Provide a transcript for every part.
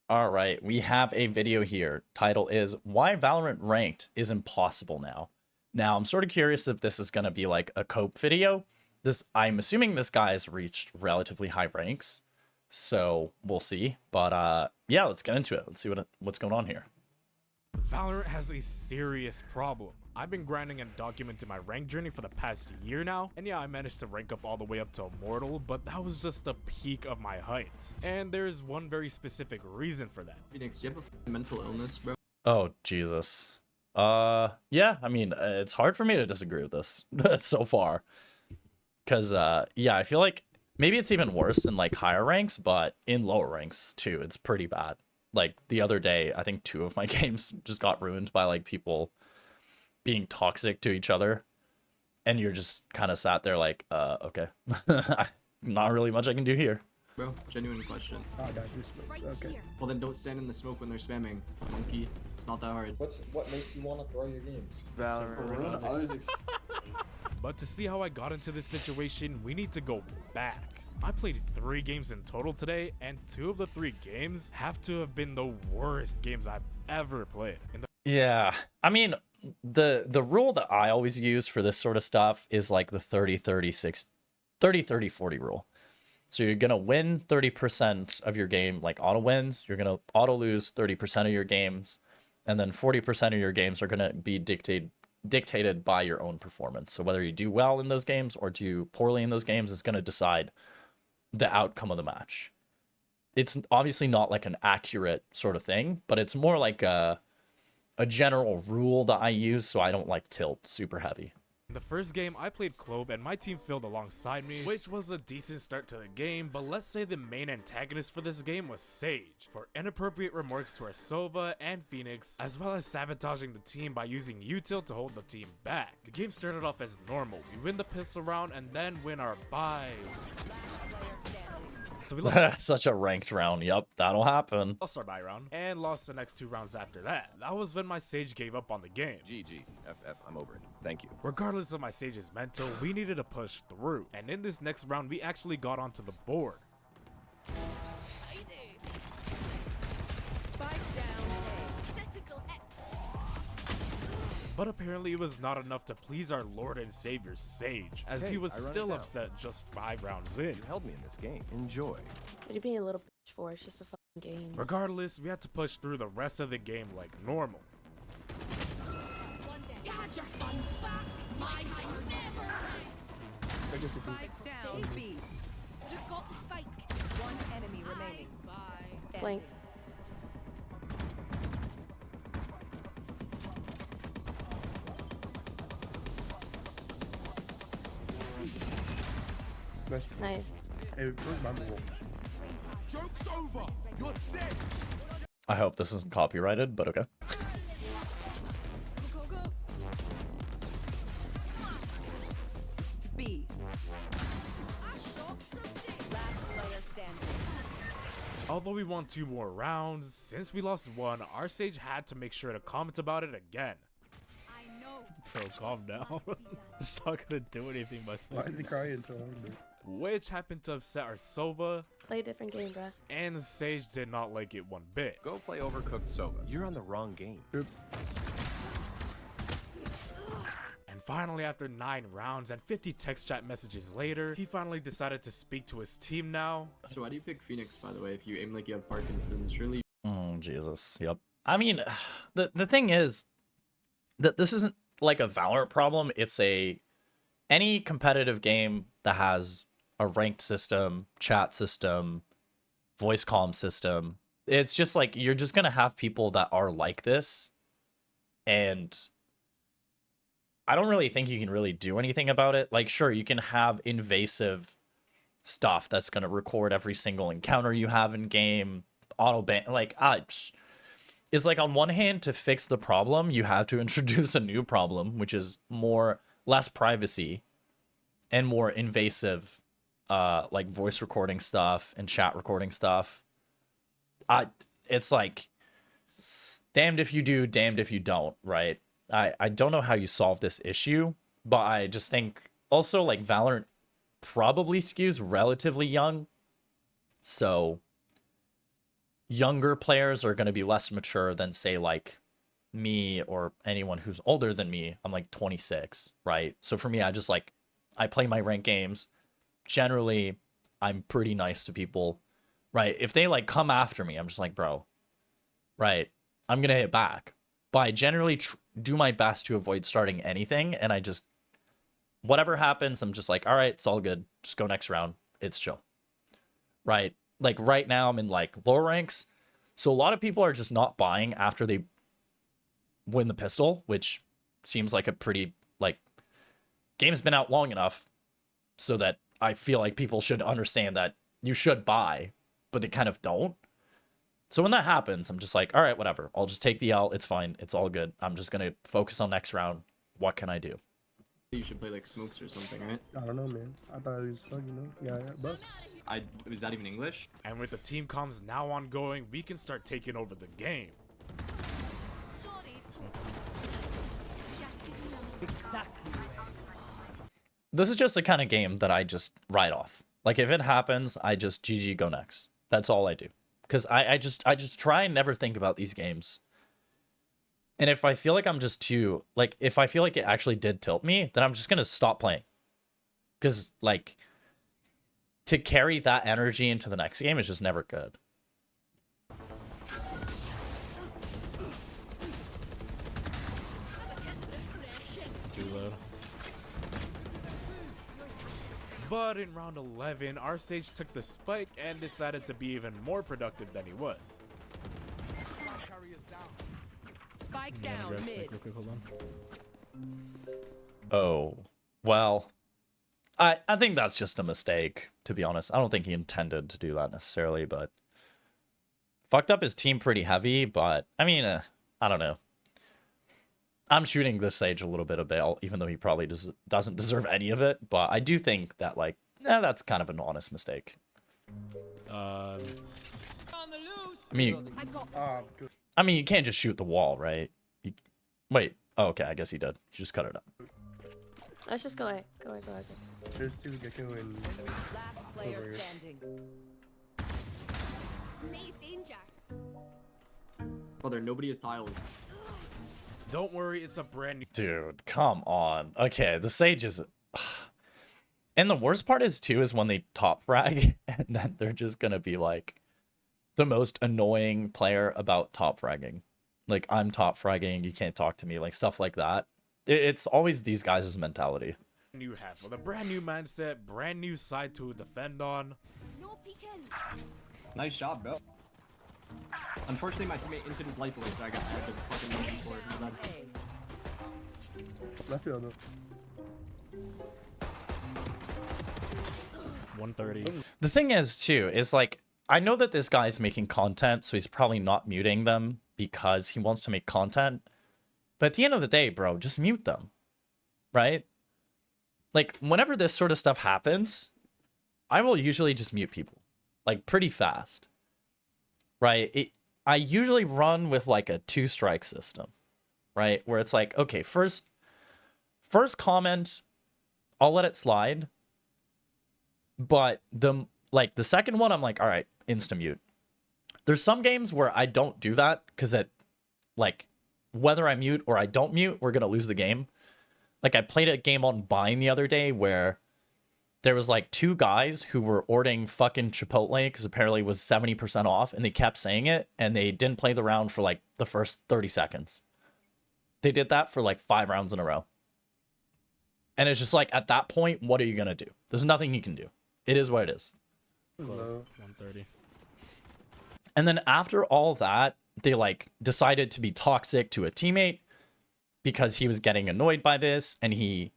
All right, we have a video here. Title is Why Valorant Ranked is Impossible Now. Now, I'm sort of curious if this is going to be like a cope video. I'm assuming this guy's reached relatively high ranks, so we'll see. But yeah, let's get into it. Let's see what's going on here. Valorant has a serious problem. I've been grinding and documenting my rank journey for the past year now, and yeah, I managed to rank up all the way up to Immortal, but that was just the peak of my heights. And there's one very specific reason for that. Phoenix, do you have a mental illness, bro? Oh, Jesus. Yeah, I mean, it's hard for me to disagree with this so far. Because, yeah, I feel like maybe it's even worse in, like, higher ranks, but in lower ranks, too, it's pretty bad. Like, the other day, I think 2 of my games just got ruined by, like, people being toxic to each other. And you're just kind of sat there like, okay. Not really much I can do here. Bro, genuine question. Oh, I got you smoke. Okay. Well, then don't stand in the smoke when they're spamming. Monkey, it's not that hard. What makes you want to throw your games? Valorant. But to see how I got into this situation, we need to go back. I played 3 games in total today, and 2 of the 3 games have to have been the worst games I've ever played. Yeah, I mean, the rule that I always use for this sort of stuff is like the 30-30-40 rule. So you're going to win 30% of your game, like auto wins. You're going to auto lose 30% of your games. And then 40% of your games are going to be dictated by your own performance. So whether you do well in those games or do poorly in those games is going to decide the outcome of the match. It's obviously not like an accurate sort of thing, but it's more like a general rule that I use so I don't like tilt super heavy. In the first game, I played Clove and my team filled alongside me, which was a decent start to the game, but let's say the main antagonist for this game was Sage, for inappropriate remarks to our Sova and Phoenix, as well as sabotaging the team by using util to hold the team back. The game started off as normal. We win the pistol round and then win our bye. So we lost Such a ranked round. Yep, that'll happen. our bye round and lost the next 2 rounds after that. That was when my Sage gave up on the game. GG. FF, I'm over it. Thank you. Regardless of my Sage's mental, we needed to push through. And in this next round, we actually got onto the board. But apparently it was not enough to please our Lord and Savior Sage, as he was still upset just 5 rounds in. You held me in this game. Enjoy. What are you being a little bitch for? It's just a fucking game. Regardless, we had to push through the rest of the game like normal. Flank. Nice. Hey, where's my rule? Joke's over! You're dead! I hope this isn't copyrighted, but okay. B. Although we won 2 more rounds, since we lost 1, our Sage had to make sure to comment about it again. Bro, calm down. It's not gonna do anything by Why saying is he crying so hard, dude? which happened to upset our Sova, Play a different game, bruh. and Sage did not like it one bit. Go play Overcooked Sova. You're on the wrong game. And finally, after 9 rounds and 50 text chat messages later, he finally decided to speak to his team now. So why do you pick Phoenix, by the way, if you aim like you have Parkinson's? Surely. Oh, Jesus. Yep. I mean, the thing is that this isn't like a Valorant problem. It's any competitive game that has a ranked system, chat system, voice comm system. It's just like you're just going to have people that are like this. And I don't really think you can really do anything about it. Like, sure, you can have invasive stuff that's going to record every single encounter you have in game, auto ban. Like, it's like on one hand, to fix the problem, you have to introduce a new problem, which is less privacy and more invasive, like voice recording stuff and chat recording stuff. It's like damned if you do, damned if you don't, right? I don't know how you solve this issue, but I just think also like Valorant probably skews relatively young. So younger players are going to be less mature than say like me or anyone who's older than me. I'm like 26, right? So for me, I play my ranked games. Generally, I'm pretty nice to people, right? If they like come after me, I'm just like, bro, right? I'm gonna hit back. But I generally do my best to avoid starting anything, and I just whatever happens, I'm just like, all right, it's all good. Just go next round. It's chill, right? Like right now, I'm in like lower ranks, so a lot of people are just not buying after they win the pistol, which seems like a pretty like game's been out long enough so that I feel like people should understand that you should buy, but they kind of don't. So when that happens, I'm just like, all right, whatever. I'll just take the L. It's fine. It's all good. I'm just going to focus on next round. What can I do? You should play like smokes or something, right? I don't know, man. I thought it was like, yeah, bust. Is that even English? And with the team comms now ongoing, we can start taking over the game. This is just the kind of game that I just write off. Like if it happens, I just GG go next. That's all I do. Because I just try and never think about these games. And if I feel like I'm just too like if I feel like it actually did tilt me, then I'm just gonna stop playing. Because like to carry that energy into the next game is just never good. Too low. But in round 11, our Sage took the spike and decided to be even more productive than he was. Spike down mid. Real quick, hold on. Oh, well, I think that's just a mistake, to be honest. I don't think he intended to do that necessarily, but fucked up his team pretty heavy, but I mean, I don't know. I'm shooting this Sage a little bit of bail, even though he probably doesn't deserve any of it, but I do think that, like, that's kind of an honest mistake. I mean, Good. I mean, you can't just shoot the wall, right? Wait. Oh, okay. I guess he did. He just cut it up. Let's just go away. Go away. There's two Gekko and Last player Over here. standing. Brother, nobody has tiles. Don't worry, it's a brand new. Dude, come on. Okay, the Sage is... And the worst part is, too, is when they top frag, and then they're just gonna be, like, the most annoying player about top fragging. Like, I'm top fragging, you can't talk to me, like, stuff like that. It's always these guys' mentality. New hat with a brand new mindset, brand new side to defend on. Nice shot, bro. Unfortunately, my teammate entered his life away, so I had to fucking run for it. My bad. left field. 130. The thing is, too, is, like, I know that this guy's making content, so he's probably not muting them because he wants to make content. But at the end of the day, bro, just mute them, right? Like, whenever this sort of stuff happens, I will usually just mute people, like, pretty fast, right? I usually run with, like, a 2-strike system, right? Where it's like, okay, first comment, I'll let it slide. But the second one, I'm like, all right, insta-mute. There's some games where I don't do that because it, like, whether I mute or I don't mute, we're going to lose the game. Like, I played a game on Vine the other day where there was, like, 2 guys who were ordering fucking Chipotle because apparently it was 70% off, and they kept saying it, and they didn't play the round for, like, the first 30 seconds. They did that for, like, 5 rounds in a row. And it's just like, at that point, what are you going to do? There's nothing you can do. It is what it is. Low. 130. And then after all that, they like decided to be toxic to a teammate because he was getting annoyed by this and he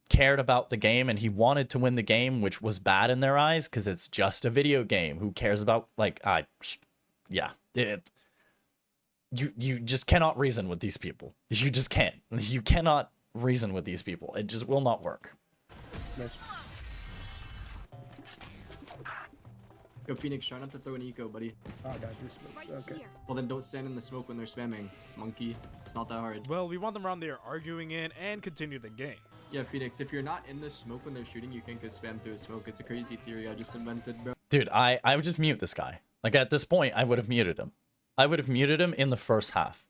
cared about the game and he wanted to win the game, which was bad in their eyes because it's just a video game. Who cares about, like, yeah. You just cannot reason with these people. You just can't. You cannot reason with these people. It just will not work. Nice. Yo, Phoenix, try not to throw an eco, buddy. Oh, I got you smoke. Okay. Well, then don't stand in the smoke when they're spamming, monkey. It's not that hard. Well, we want them around there arguing in and continue the game. Yeah, Phoenix, if you're not in the smoke when they're shooting, you can't get spammed through a smoke. It's a crazy theory I just invented, bro. Dude, I would just mute this guy. Like at this point, I would have muted him. I would have muted him in the first half.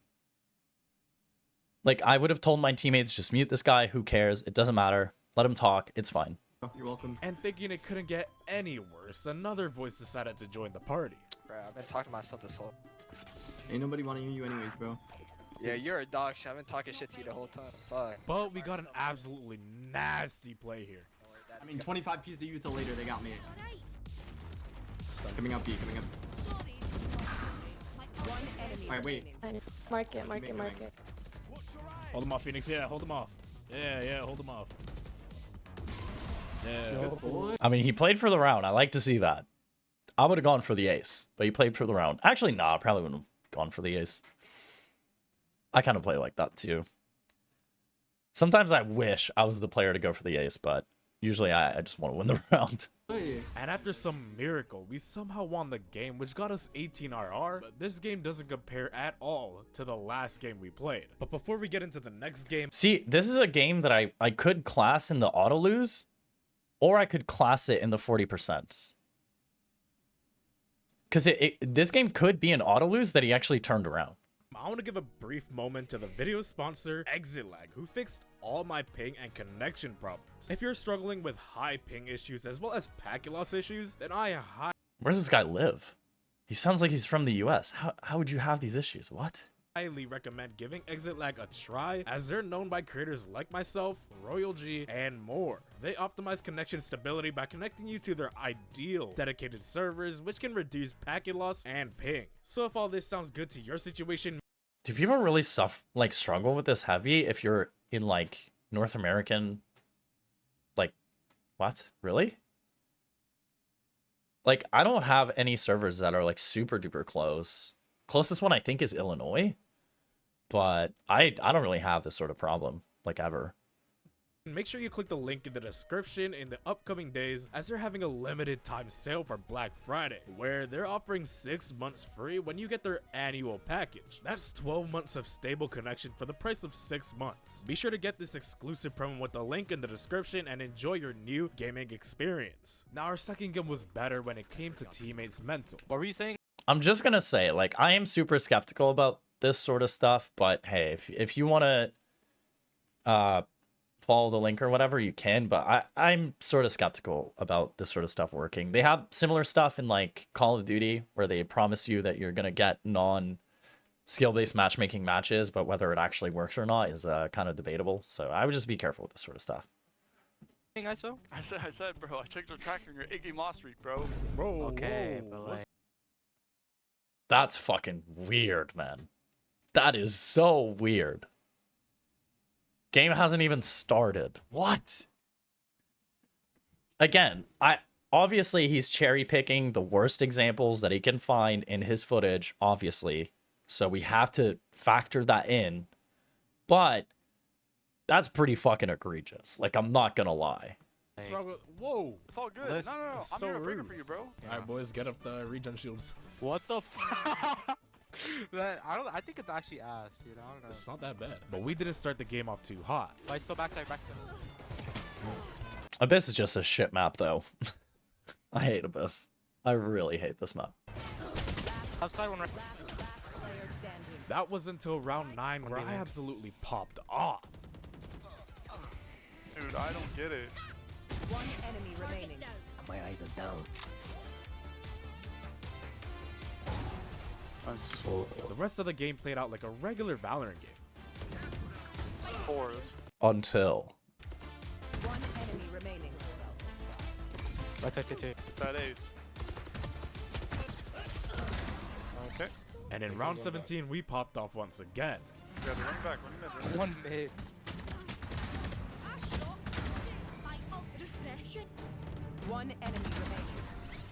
Like I would have told my teammates, just mute this guy. Who cares? It doesn't matter. Let him talk. It's fine. You're welcome. And thinking it couldn't get any worse, another voice decided to join the party. Bro, I've been talking to myself this whole. Ain't nobody want to hear you anyways, bro. Yeah, you're a dog shit. I've been talking shit to you the whole time. Fuck. But we got an absolutely nasty play here. I mean, 25 pieces of Utah later, they got me. Coming up B, coming up. One enemy Alright, wait. remaining. Mark it, mark it, mark it. Hold him off, Phoenix. Yeah, hold him off. Yeah, hold him off. Yeah. I mean, he played for the round. I like to see that. I would have gone for the ace, but he played for the round. Actually, nah, I probably wouldn't have gone for the ace. I kind of play like that too. Sometimes I wish I was the player to go for the ace, but usually I just want to win the round. Hey. And after some miracle, we somehow won the game, which got us 18 RR, but this game doesn't compare at all to the last game we played. But before we get into the next game, See, this is a game that I could class in the auto lose, or I could class it in the 40%. Because this game could be an auto lose that he actually turned around. I want to give a brief moment to the video sponsor, Exit Lag, who fixed all my ping and connection problems. If you're struggling with high ping issues as well as packet loss issues, then I Where does this guy live? He sounds like he's from the US. How would you have these issues? What? highly recommend giving Exit Lag a try, as they're known by creators like myself, Royal G, and more. They optimize connection stability by connecting you to their ideal dedicated servers, which can reduce packet loss and ping. So if all this sounds good to your situation, Do people really struggle with this heavy if you're in like North American? Like, what? Really? Like, I don't have any servers that are like super duper close. Closest one I think is Illinois, but I don't really have this sort of problem like ever. make sure you click the link in the description in the upcoming days, as they're having a limited time sale for Black Friday, where they're offering 6 months free when you get their annual package. That's 12 months of stable connection for the price of 6 months. Be sure to get this exclusive promo with the link in the description and enjoy your new gaming experience. Now, our second game was better when it came to teammates' mental. What were you saying? I'm just gonna say, like, I am super skeptical about this sort of stuff, but hey, if you want to follow the link or whatever, you can, but I'm sort of skeptical about this sort of stuff working. They have similar stuff in like Call of Duty where they promise you that you're gonna get non-skill-based matchmaking matches, but whether it actually works or not is kind of debatable. So I would just be careful with this sort of stuff. I said, bro, I checked the tracker and you're 8 game loss streak, bro. Bro, Okay, whoa, but what's like, That's fucking weird, man. That is so weird. Game hasn't even started. What? Again, obviously he's cherry picking the worst examples that he can find in his footage, obviously. So we have to factor that in. But that's pretty fucking egregious. Like, I'm not gonna lie. what's wrong with- Whoa! it's all good. That's- No. that's I'm so here to rude. for you, bro. Alright, boys, get up the regen shields. What the fuck? That I think it's actually ass, dude. I don't know. It's not that bad. But we didn't start the game off too hot. But it's still backside. Abyss is just a shit map, though. I hate Abyss. I really hate this map. Outside one right. Player standing. That was until round 9 where I absolutely popped off. Dude, I don't get it. One enemy remaining. My eyes are down. The rest of the game played out like a regular Valorant game. Until. One enemy remaining. Right side two. That ace. Okay. And in round 17, we popped off once again. Yeah, run back, run back. One mid. One enemy remaining.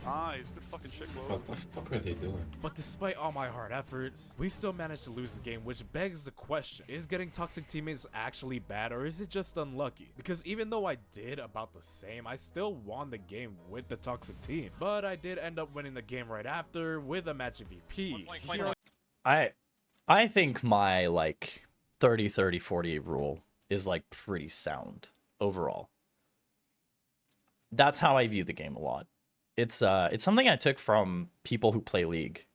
Nice, good fucking shit, bro. What the fuck are they doing? But despite all my hard efforts, we still managed to lose the game, which begs the question, is getting toxic teammates actually bad, or is it just unlucky? Because even though I did about the same, I still won the game with the toxic team. But I did end up winning the game right after with a match MVP. I think my like 30-30-40 rule is like pretty sound overall. That's how I view the game a lot. it's something I took from people who play League.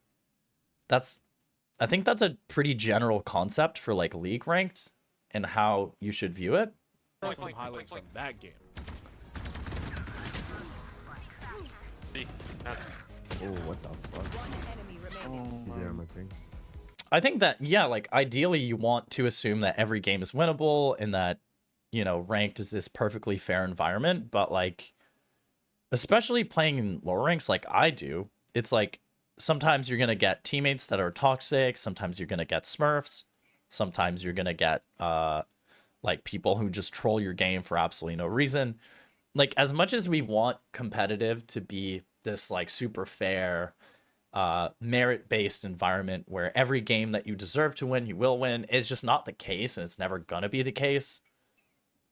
I think that's a pretty general concept for like League ranked and how you should view it. Some highlights from that game. Oh, what the fuck? One enemy remaining. He's there on my thing. I think that, yeah, like ideally you want to assume that every game is winnable and that, you know, ranked is this perfectly fair environment. But like, especially playing in lower ranks like I do, it's like sometimes you're going to get teammates that are toxic. Sometimes you're going to get smurfs. Sometimes you're going to get like people who just troll your game for absolutely no reason. Like, as much as we want competitive to be this like super fair, merit-based environment where every game that you deserve to win, you will win, is just not the case, and it's never gonna be the case.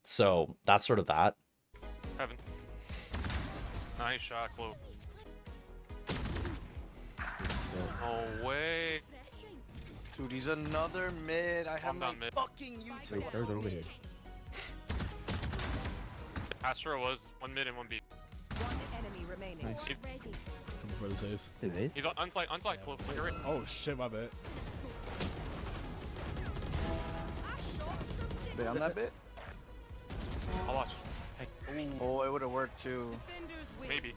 So that's sort of that. Heaven. Nice shot, Clue. No way. Dude, he's another mid. I have I'm my not mid. fucking YouTube. There's over here. Astro was 1 mid and 1 B. One enemy remaining. Nice. He's, Come for the saves. he's on site, Clue. You're right. Oh shit, my bad. Wait, I'm that bit? I'll watch. Oh, it would have worked too. Maybe.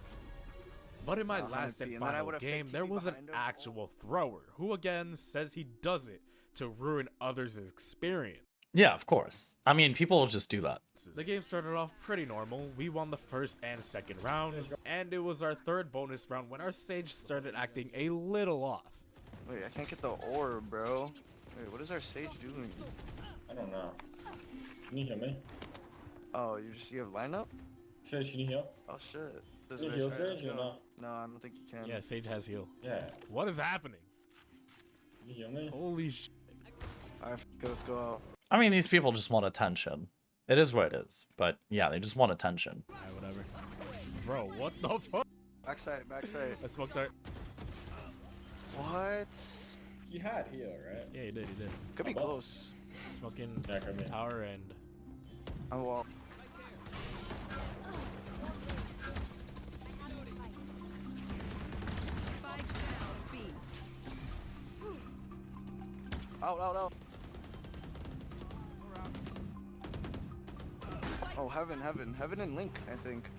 But in my 100 last feet, and and then I final would've game, faked there TP was an behind him. actual thrower who again says he does it to ruin others' experience. Yeah, of course. I mean, people will just do that. The game started off pretty normal. We won the first and second rounds, and it was our third bonus round when our sage started acting a little off. Wait, I can't get the orb, bro. Wait, what is our sage doing? I don't know. Can you hear me? Oh, you have lineup? Sage, can you hear? Oh shit. This Can you bitch, heal alright, let's Sage or go. not? No, I don't think you can. Yeah, sage has heal. Yeah. What is happening? Can you hear me? Holy sh! Alright, let's go out. I mean, these people just want attention. It is what it is. But yeah, they just want attention. Alright, whatever. Bro, what the fuck? Backside, backside. I smoked that. What? He had heal, right? Yeah, he did. Could be close. Smoking Yeah, come in. tower and I walk. Spikes down B. Out. Oh, heaven and Link, I think.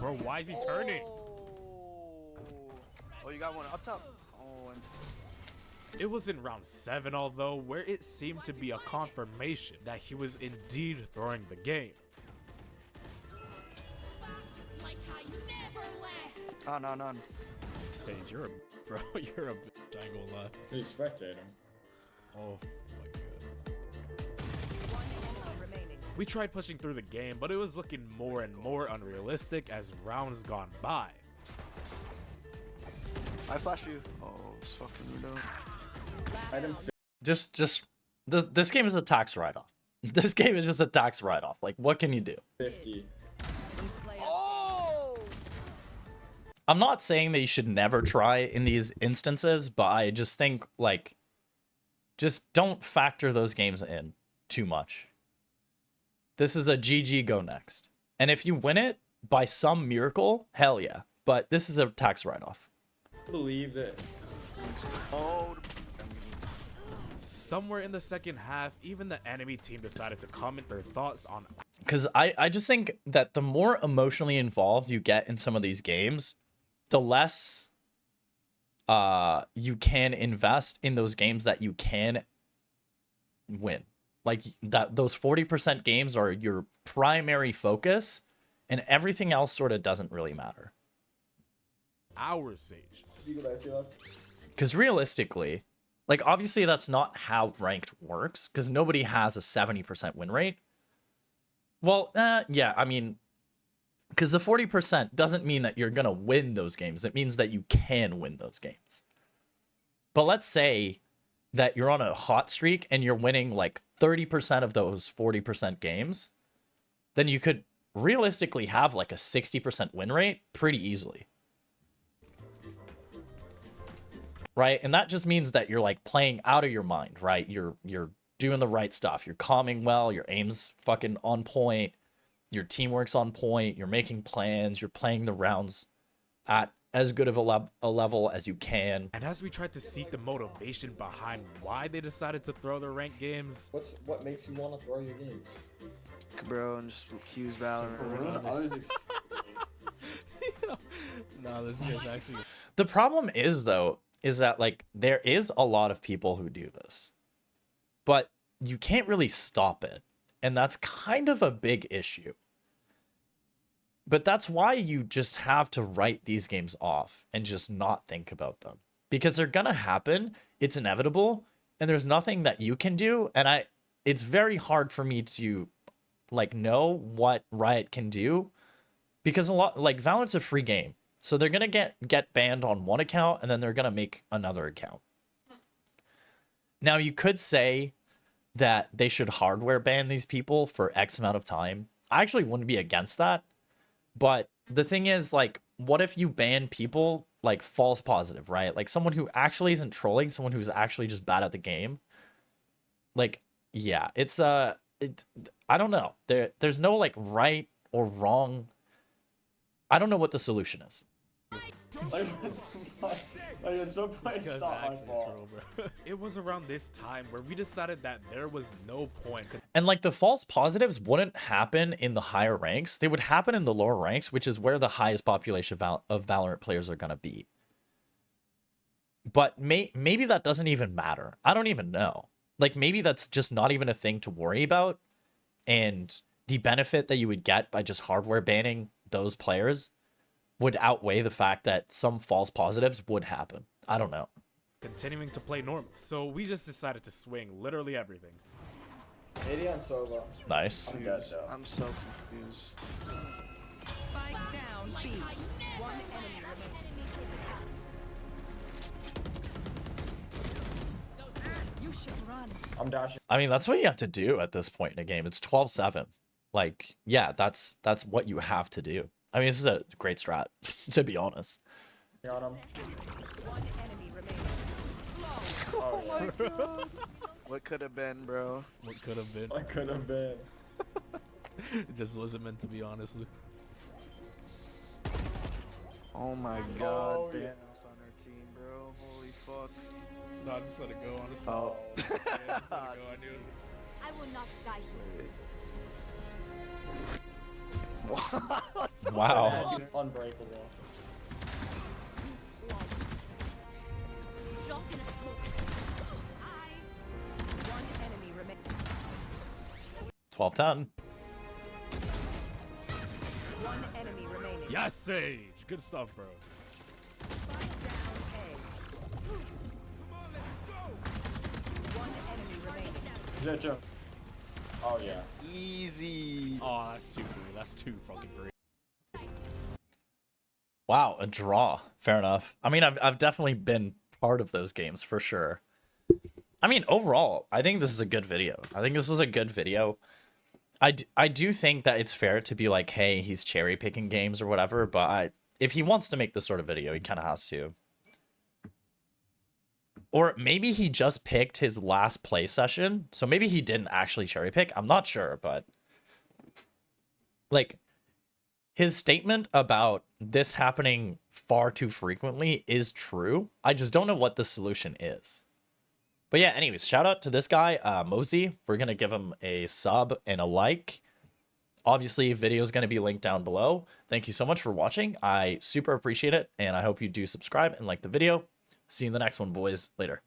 bro, why is he turning? Oh, you got one up top. Oh, and It was in round 7, although, where it seemed to be a confirmation that he was indeed throwing the game. no. Sage, you're a bro, you're a bitch, I ain't gonna lie. He's spectating. Oh my god. One enemy remaining. We tried pushing through the game, but it was looking more and more unrealistic as rounds gone by. I flash you. Oh, it's fucking window. I didn't This game is a tax write-off. This game is just a tax write-off. Like, what can you do? 50. Oh! I'm not saying that you should never try in these instances, but I just think, like, just don't factor those games in too much. This is a GG go next. And if you win it by some miracle, hell yeah. But this is a tax write-off. Believe that. Oh. Somewhere in the second half, even the enemy team decided to comment their thoughts on. Because I just think that the more emotionally involved you get in some of these games, the less you can invest in those games that you can win. Like that, those 40% games are your primary focus, and everything else sort of doesn't really matter. Our Sage. You go back to your left. Because realistically, like obviously that's not how ranked works, because nobody has a 70% win rate. Well, yeah, I mean, because the 40% doesn't mean that you're going to win those games. It means that you can win those games. But let's say that you're on a hot streak and you're winning like 30% of those 40% games, then you could realistically have like a 60% win rate pretty easily. Right? And that just means that you're like playing out of your mind, right? You're doing the right stuff. You're calming well, your aim's fucking on point. your teamwork's on point, you're making plans, you're playing the rounds at as good of a level as you can. And as we tried to seek the motivation behind why they decided to throw their ranked games, What makes you want to throw your games? Bro, and just use Valorant. no, this is actually. The problem is though, is that like there is a lot of people who do this, but you can't really stop it. And that's kind of a big issue. But that's why you just have to write these games off and just not think about them, because they're gonna happen. It's inevitable, and there's nothing that you can do. And it's very hard for me to like know what Riot can do, because a lot like Valorant's a free game, so they're gonna get banned on one account and then they're gonna make another account. Now you could say that they should hardware ban these people for X amount of time. I actually wouldn't be against that. But the thing is, like, what if you ban people like false positive, right? Like someone who actually isn't trolling, someone who's actually just bad at the game. Like, yeah, it's I don't know. There's no like right or wrong. I don't know what the solution is. Like, at some point, it's not my fault. It was around this time where we decided that there was no point. And like the false positives wouldn't happen in the higher ranks. They would happen in the lower ranks, which is where the highest population of Valorant players are going to be. But maybe that doesn't even matter. I don't even know. Like maybe that's just not even a thing to worry about. And the benefit that you would get by just hardware banning those players would outweigh the fact that some false positives would happen. I don't know. Continuing to play normal. So we just decided to swing literally everything. 80 on solo. Nice. I'm dead though. I'm so confused. Spike down B. One enemy remaining. You should run. I'm dashing. I mean, that's what you have to do at this point in a game. It's 12-7. Like, yeah, that's what you have to do. I mean, this is a great strat, to be honest. On him. One enemy remaining. Oh, yeah. God. What could have been, bro? What could have been? I could have been. It just wasn't meant to be, honestly. Oh my God, Oh, yeah. Thanos on our team, bro. Holy fuck. No, I just let it go, honestly. Oh. Yeah, just let it go. I knew it. I will not die here. Wow. Unbreakable. One enemy remaining. 12-10. One enemy remaining. Yes, Sage. Good stuff, bro. Spike down A. One enemy remaining. Zeta. Oh yeah. Easy. Oh, that's too free. That's too fucking free. Wow, a draw. Fair enough. I mean, I've definitely been part of those games for sure. I mean, overall, I think this is a good video. I think this was a good video. I do think that it's fair to be like, hey, he's cherry picking games or whatever, but if he wants to make this sort of video, he kind of has to. Or maybe he just picked his last play session, so maybe he didn't actually cherry pick. I'm not sure, but like his statement about this happening far too frequently is true. I just don't know what the solution is. But yeah, anyways, shout out to this guy, Mosey. We're going to give him a sub and a like. Obviously, video is going to be linked down below. Thank you so much for watching. I super appreciate it, and I hope you do subscribe and like the video. See you in the next one, boys. Later.